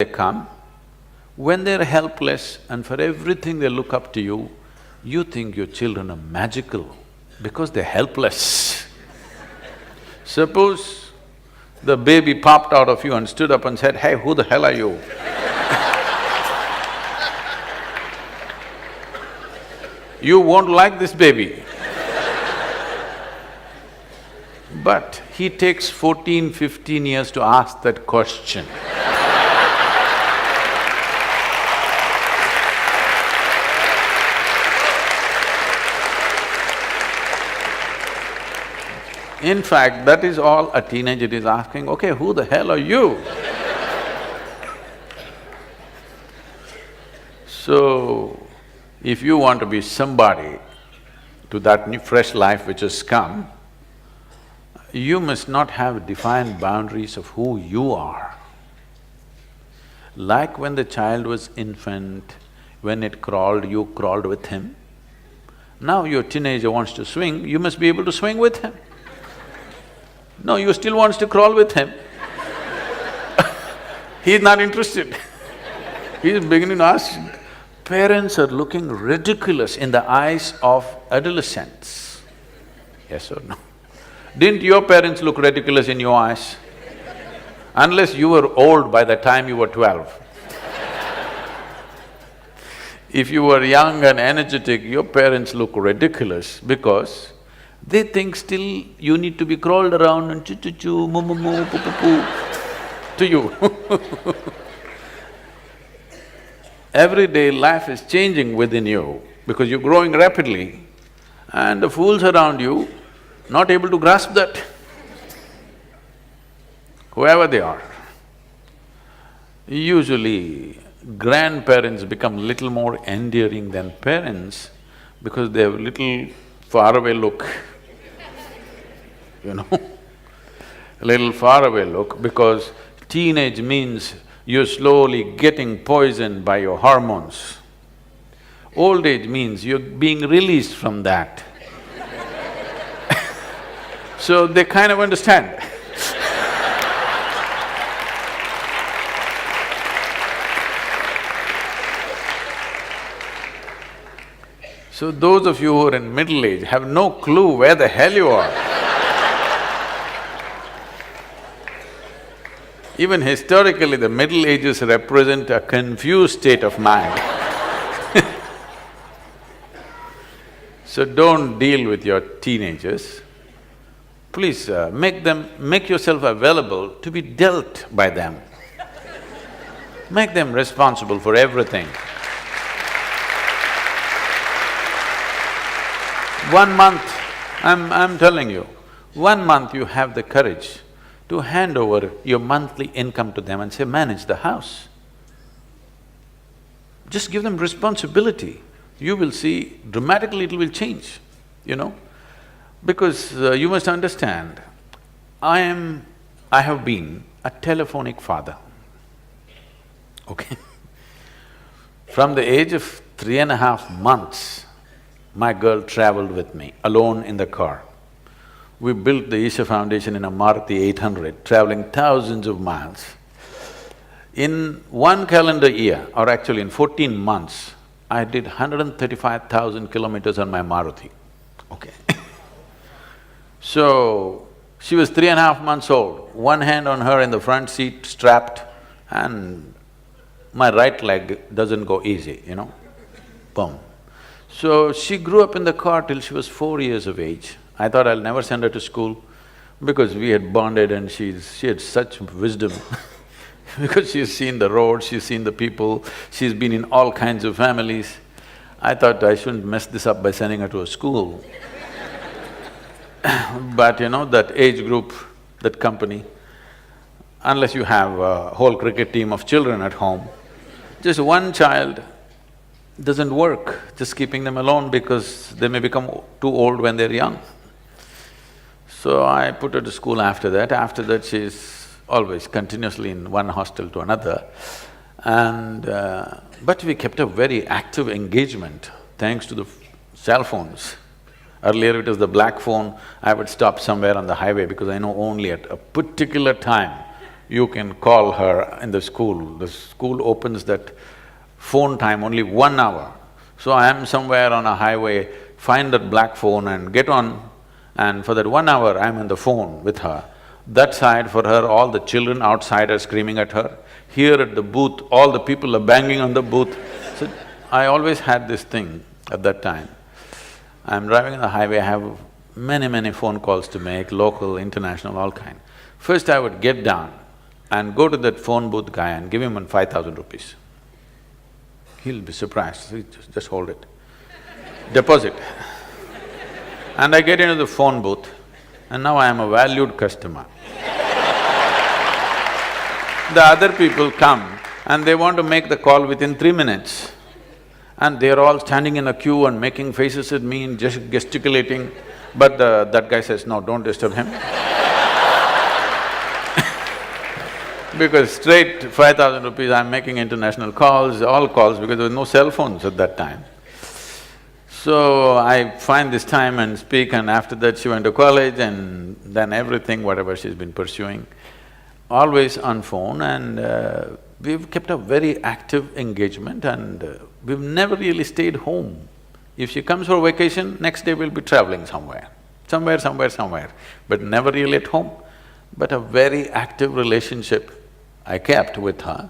they come, when they're helpless and for everything they look up to you, you think your children are magical because they're helpless. Suppose the baby popped out of you and stood up and said, "Hey, who the hell are you?" You won't like this baby. But he takes 14, 15 years to ask that question. In fact, that is all a teenager is asking, okay, who the hell are you? So, if you want to be somebody to that new fresh life which has come, you must not have defined boundaries of who you are. Like when the child was infant, when it crawled, you crawled with him. Now your teenager wants to swing, you must be able to swing with him. No, you still wants to crawl with him. He's not interested. He's beginning to ask. Parents are looking ridiculous in the eyes of adolescents. Yes or no? Didn't your parents look ridiculous in your eyes? Unless you were old by the time you were 12. If you were young and energetic, your parents look ridiculous because they think still you need to be crawled around and choo-choo-choo, moo-moo-moo, poo-poo-poo to you. Every day life is changing within you because you're growing rapidly and the fools around you not able to grasp that, whoever they are. Usually, grandparents become little more endearing than parents because they have little faraway look, you know. A little faraway look because teenage means you're slowly getting poisoned by your hormones. Old age means you're being released from that. So they kind of understand. So those of you who are in middle age have no clue where the hell you are. Even historically, the Middle Ages represent a confused state of mind. So don't deal with your teenagers. Please make yourself available to be dealt by them. Make them responsible for everything. 1 month, I'm telling you, 1 month you have the courage to hand over your monthly income to them and say, manage the house. Just give them responsibility. You will see dramatically it will change, you know. Because you must understand, I have been a telephonic father, okay? From the age of 3.5 months, my girl traveled with me, alone in the car. We built the Isha Foundation in a Maruti 800, traveling thousands of miles. In 1 calendar year, or actually in 14 months, I did 135,000 kilometers on my Maruti, okay. So, she was 3.5 months old, one hand on her in the front seat, strapped, and my right leg doesn't go easy, you know, boom. So, she grew up in the car till she was 4 years of age. I thought I'll never send her to school because we had bonded and she had such wisdom because she's seen the road, she's seen the people, she's been in all kinds of families. I thought I shouldn't mess this up by sending her to a school. But you know, that age group, that company, unless you have a whole cricket team of children at home, just one child doesn't work, just keeping them alone because they may become too old when they're young. So I put her to school after that. After that, she's always continuously in one hostel to another. And… but we kept a very active engagement thanks to the cell phones. Earlier it was the black phone, I would stop somewhere on the highway because I know only at a particular time You can call her in the school. The school opens that phone time only 1 hour. So I am somewhere on a highway, find that black phone and get on, and for that 1 hour I'm on the phone with her. That side for her, all the children outside are screaming at her. Here at the booth, all the people are banging on the booth. So I always had this thing at that time. I'm driving on the highway, I have many phone calls to make, local, international, all kind. First I would get down and go to that phone booth guy and give him 5,000 rupees. He'll be surprised, just hold it. Deposit. And I get into the phone booth and now I am a valued customer. The other people come and they want to make the call within 3 minutes. And they're all standing in a queue and making faces at me and just gesticulating. But that guy says, no, don't disturb him. Because straight 5,000 rupees, I'm making international calls, all calls, because there was no cell phones at that time. So I find this time and speak, and after that she went to college and then everything, whatever she's been pursuing, always on phone, and we've kept a very active engagement, and we've never really stayed home. If she comes for vacation, next day we'll be traveling somewhere, but never really at home. But a very active relationship I kept with her,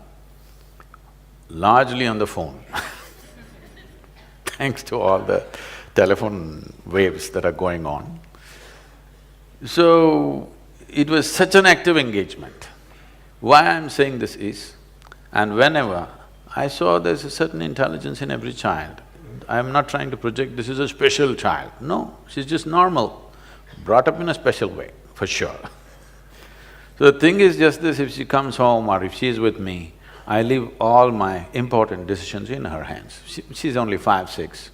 largely on the phone thanks to all the telephone waves that are going on. So, it was such an active engagement. Why I'm saying this is, and whenever I saw there's a certain intelligence in every child, I'm not trying to project this is a special child, no, she's just normal, brought up in a special way, for sure. So the thing is just this, if she comes home or if she's with me, I leave all my important decisions in her hands. She's only 5, 6.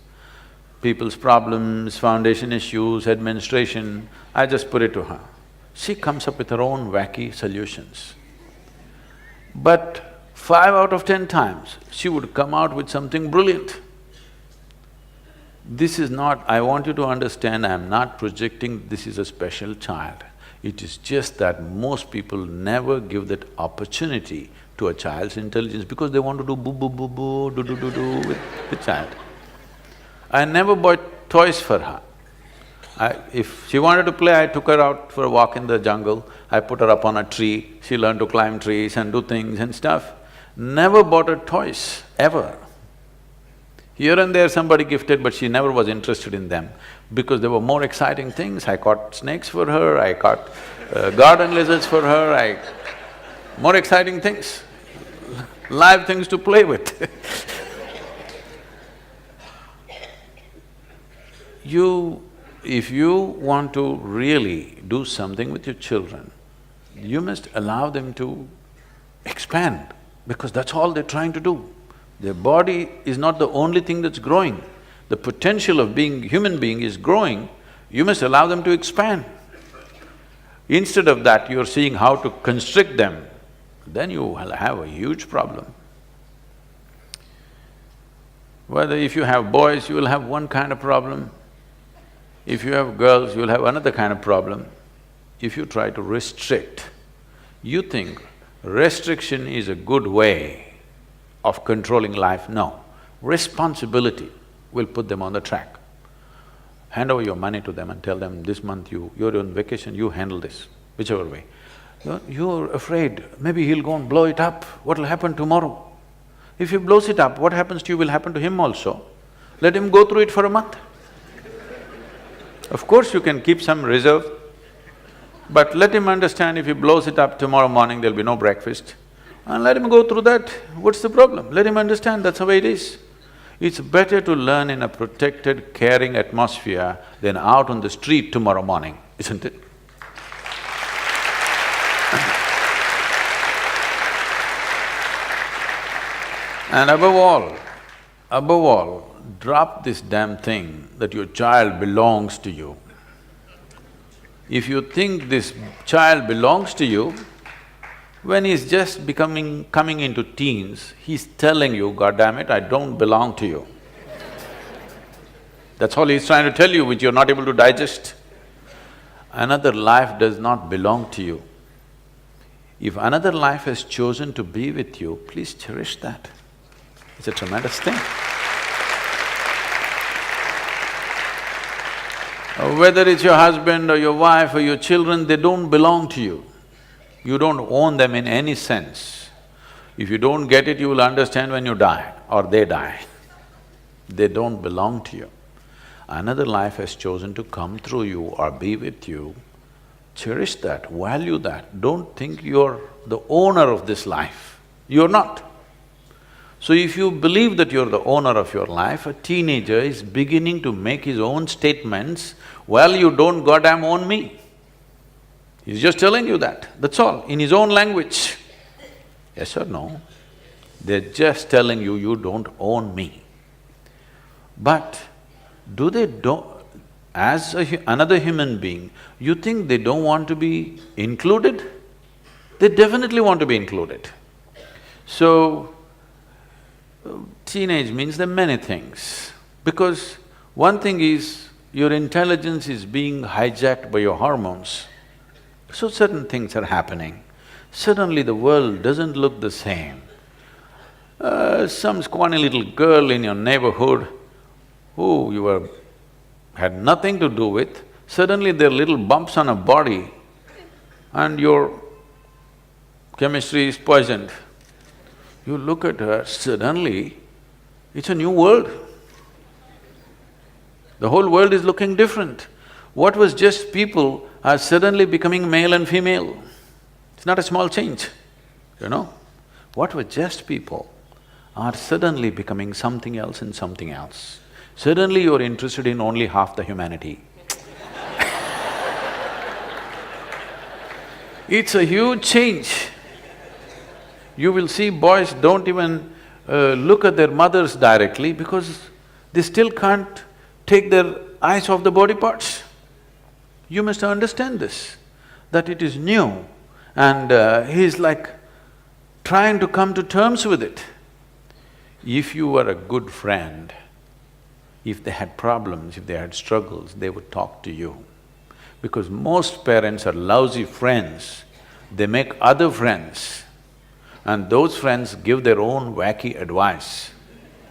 People's problems, foundation issues, administration, I just put it to her. She comes up with her own wacky solutions. But 5 out of 10 times, she would come out with something brilliant. This is not… I want you to understand, I'm not projecting this is a special child. It is just that most people never give that opportunity to a child's intelligence because they want to do boo-boo-boo-boo, do-do-do-do with the child. I never bought toys for her. If she wanted to play, I took her out for a walk in the jungle, I put her up on a tree, she learned to climb trees and do things and stuff. Never bought her toys, ever. Here and there somebody gifted, but she never was interested in them because there were more exciting things. I caught snakes for her, I caught garden lizards for her, more exciting things, live things to play with. If you want to really do something with your children, you must allow them to expand because that's all they're trying to do. Their body is not the only thing that's growing. The potential of being human being is growing, you must allow them to expand. Instead of that, you're seeing how to constrict them, then you will have a huge problem. Whether if you have boys, you will have one kind of problem. If you have girls, you will have another kind of problem. If you try to restrict, you think restriction is a good way of controlling life, no. Responsibility will put them on the track. Hand over your money to them and tell them, this month you're on vacation, you handle this, whichever way. You're afraid, maybe he'll go and blow it up, what'll happen tomorrow? If he blows it up, what happens to you will happen to him also. Let him go through it for a month. Of course you can keep some reserve, but let him understand if he blows it up tomorrow morning, there'll be no breakfast. And let him go through that, what's the problem? Let him understand that's the way it is. It's better to learn in a protected, caring atmosphere than out on the street tomorrow morning, isn't it? And above all, drop this damn thing that your child belongs to you. If you think this child belongs to you, when he's just coming into teens, he's telling you, God damn it, I don't belong to you. That's all he's trying to tell you, which you're not able to digest. Another life does not belong to you. If another life has chosen to be with you, please cherish that. It's a tremendous thing. Whether it's your husband or your wife or your children, they don't belong to you. You don't own them in any sense. If you don't get it, you will understand when you die or they die. They don't belong to you. Another life has chosen to come through you or be with you. Cherish that, value that. Don't think you're the owner of this life. You're not. So if you believe that you're the owner of your life, a teenager is beginning to make his own statements, well, you don't goddamn own me. He's just telling you that, that's all, in his own language. Yes or no? They're just telling you, you don't own me. But do they as another human being, you think they don't want to be included? They definitely want to be included. So, teenage means there are many things. Because one thing is, your intelligence is being hijacked by your hormones. So certain things are happening. Suddenly the world doesn't look the same. Some scrawny little girl in your neighborhood who you had nothing to do with, suddenly there are little bumps on her body and your chemistry is poisoned. You look at her, suddenly it's a new world. The whole world is looking different. What was just people are suddenly becoming male and female. It's not a small change, you know. What were just people are suddenly becoming something else and something else. Suddenly you're interested in only half the humanity. It's a huge change. You will see boys don't even look at their mothers directly because they still can't take their eyes off the body parts. You must understand this, that it is new and he's like trying to come to terms with it. If you were a good friend, if they had problems, if they had struggles, they would talk to you. Because most parents are lousy friends, they make other friends and those friends give their own wacky advice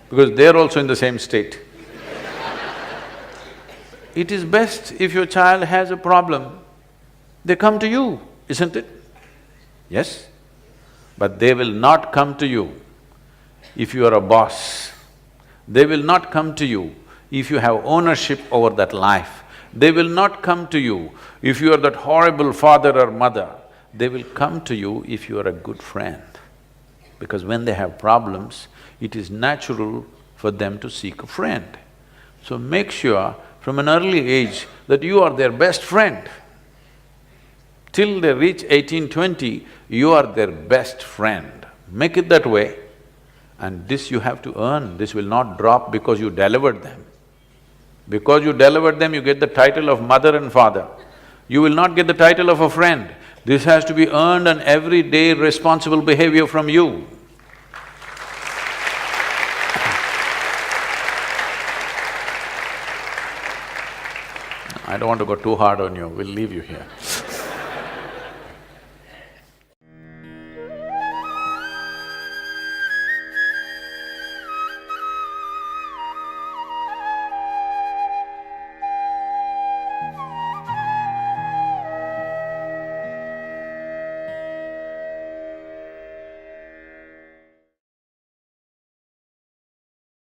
because they're also in the same state. It is best if your child has a problem, they come to you, isn't it? Yes? But they will not come to you if you are a boss. They will not come to you if you have ownership over that life. They will not come to you if you are that horrible father or mother. They will come to you if you are a good friend. Because when they have problems, it is natural for them to seek a friend. So make sure from an early age that you are their best friend. Till they reach 18, 20, you are their best friend. Make it that way. And this you have to earn, this will not drop because you delivered them. Because you delivered them, you get the title of mother and father. You will not get the title of a friend. This has to be earned and everyday responsible behavior from you. I don't want to go too hard on you, we'll leave you here.